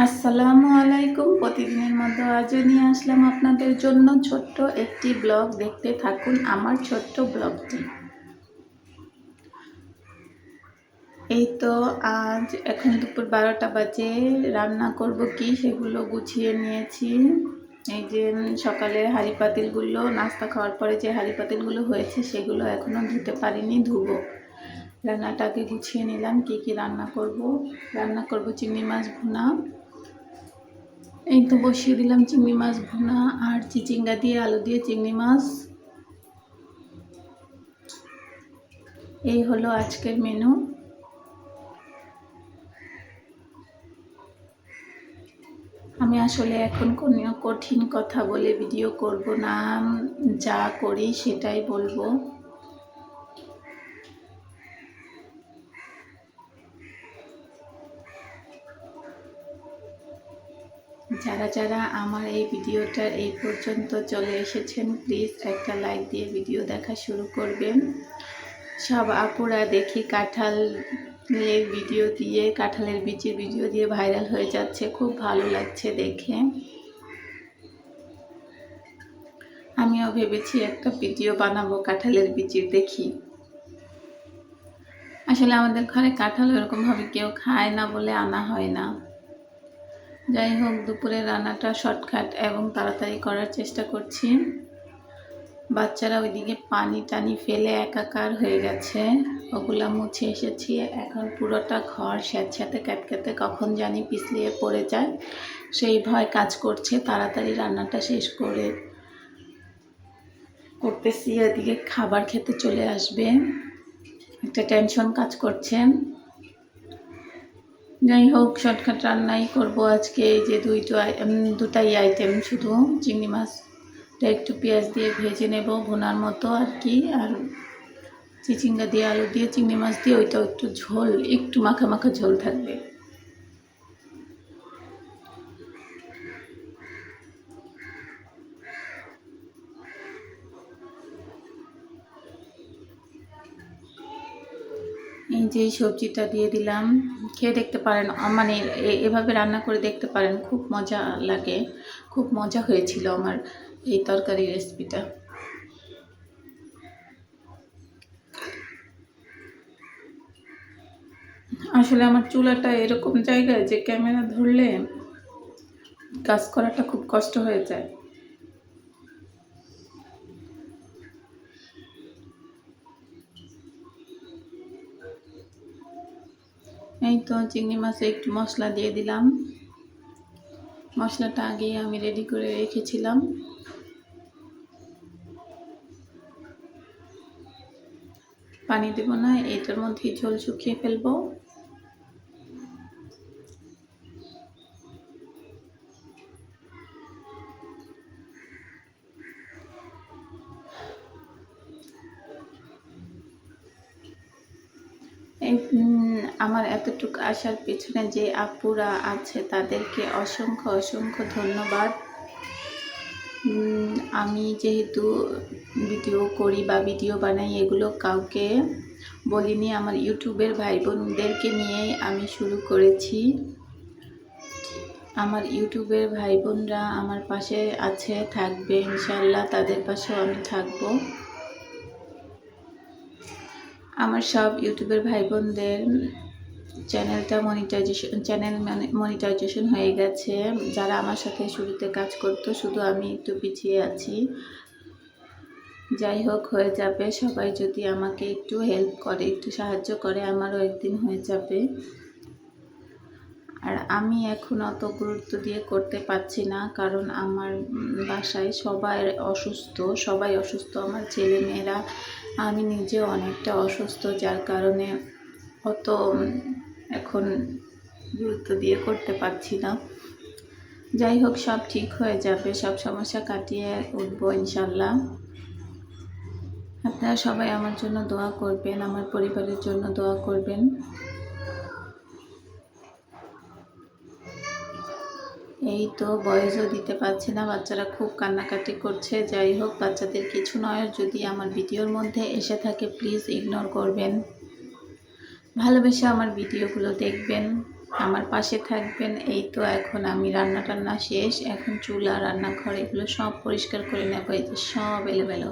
আসসালামু আলাইকুম। প্রতিদিনের মতো আজও নিয়ে আসলাম আপনাদের জন্য ছোট্ট একটি ব্লগ। দেখতে থাকুন আমার ছোট্ট ব্লগটি। এই তো আজ এখন দুপুর 12টা বাজে। রান্না করব কি সেগুলো গুছিয়ে নিয়েছি। এই যে সকালে হাঁড়ি পাতিলগুলো নাস্তা খাওয়ার পরে যে হাঁড়ি পাতিলগুলো হয়েছে সেগুলো এখনও ধুতে পারিনি, ধুবো। রান্নাটাকে গুছিয়ে নিলাম। কি রান্না করব চিংড়ি মাছ ভুনা। এই তো বসিয়ে দিলাম চিংড়ি মাছ ভুনা আর চিচিঙ্গা দিয়ে আলু দিয়ে চিংড়ি মাছ। এই হলো আজকের মেনু। আমি আসলে এখন কোনো কঠিন কথা বলে ভিডিও করব না, যা করি সেটাই বলবো। যারা আমার এই ভিডিওটা এই পর্যন্ত চলে এসেছেন, প্লিজ একটা লাইক দিয়ে ভিডিও দেখা শুরু করবেন। সব আপুরা দেখি কাঁঠালের বিচির ভিডিও দিয়ে ভাইরাল হয়ে যাচ্ছে, খুব ভালো লাগছে দেখে। আমিও ভেবেছি একটা ভিডিও বানাবো কাঁঠালের বিচির, দেখি। আসলে আমাদের ঘরে কাঁঠাল এরকমভাবে কেউ খায় না বলে আনা হয় না। যাই হোক, দুপুরের রান্নাটা শর্টকাট এবং তাড়াতাড়ি করার চেষ্টা করছি। বাচ্চারা ওইদিকে পানি টানি ফেলে একাকার হয়ে গেছে, ওগুলা মুছে এসেছি। এখন পুরোটা ঘর স্যাঁতস্যাঁতে ক্যাতক্যাতে কখন জানি পিছলিয়ে পড়ে যায়, সেই ভয় কাজ করছে। তাড়াতাড়ি রান্নাটা শেষ করতেছি, এদিকে খাবার খেতে চলে আসবে, একটা টেনশন কাজ করছে। যাই হোক, শর্টকাট রান্নাই করব আজকে। এই যে দুটাই আইটেম, শুধু চিংড়ি মাছটা একটু পেঁয়াজ দিয়ে ভেজে নেব ভুনার মতো আর কি, আর চিচিঙ্গা দিয়ে আলু দিয়ে চিংড়ি মাছ দিয়ে ওইটাও একটু ঝোল, একটু মাখা মাখা ঝোল থাকবে। এই যে সবজিটা দিয়ে দিলাম, খেয়ে দেখতে পারেন, মানে এভাবে রান্না করে দেখতে পারেন, খুব মজা লাগে। খুব মজা হয়েছিল আমার এই তরকারি রেসিপিটা। আসলে আমার চুলাটা এরকম জায়গায় যে ক্যামেরা ধরলে কাজ করাটা খুব কষ্ট হয়ে যায়। এই তো চিংড়ি মাছে একটু মশলা দিয়ে দিলাম। মশলাটা আগে আমি রেডি করে রেখেছিলাম। পানি দেব না, এটার মধ্যেই ঝোল শুকিয়ে ফেলবো। আমার এতটুকু আসার পেছনে যে আপুরা আছে তাদেরকে অসংখ্য অসংখ্য ধন্যবাদ। আমি যেহেতু ভিডিও করি বা ভিডিও বানাই, এগুলো কাউকে বলিনি, আমার ইউটিউবের ভাই বোনদেরকে নিয়েই আমি শুরু করেছি। আমার ইউটিউবের ভাই বোনরা আমার পাশে আছে, থাকবে ইনশাল্লাহ, তাদের পাশেও আমি থাকবো। আমার সব ইউটিউবের ভাই বোনদের চ্যানেল মনিটাইজেশন হয়ে গেছে। যারা আমার সাথে শুরুতে কাজ করতো, শুধু আমি একটু পিছিয়ে আছি। যাই হোক, হয়ে যাবে। সবাই যদি আমাকে একটু হেল্প করে, একটু সাহায্য করে, আমারও একদিন হয়ে যাবে। আর আমি এখন অত গুরুত্ব দিয়ে করতে পারছি না, কারণ আমার বাসায় সবাই অসুস্থ, আমার ছেলে মেয়েরা, আমি নিজেও অনেকটা অসুস্থ, যার কারণে অত এখন গুরুত্ব দিয়ে করতে পারছি না। যাই হোক, সব ঠিক হয়ে যাবে, সব সমস্যা কাটিয়ে উঠবো ইনশাল্লাহ। আপনারা সবাই আমার জন্য দোয়া করবেন, আমার পরিবারের জন্য দোয়া করবেন। এই তো ভয়েসও দিতে পারছি না, বাচ্চারা খুব কান্নাকাটি করছে। যাই হোক, বাচ্চাদের কিছু নয়, যদি আমার ভিডিওর মধ্যে এসে থাকে প্লিজ ইগনোর করবেন, ভালোবেসে আমার ভিডিওগুলো দেখবেন। আমার পাশে থাকবেন। এই তো এখন আমি রান্না টান্না শেষ, এখন চুলা রান্নাঘর এগুলো সব পরিষ্কার করে নেবো। এই যে সব এলোমেলো।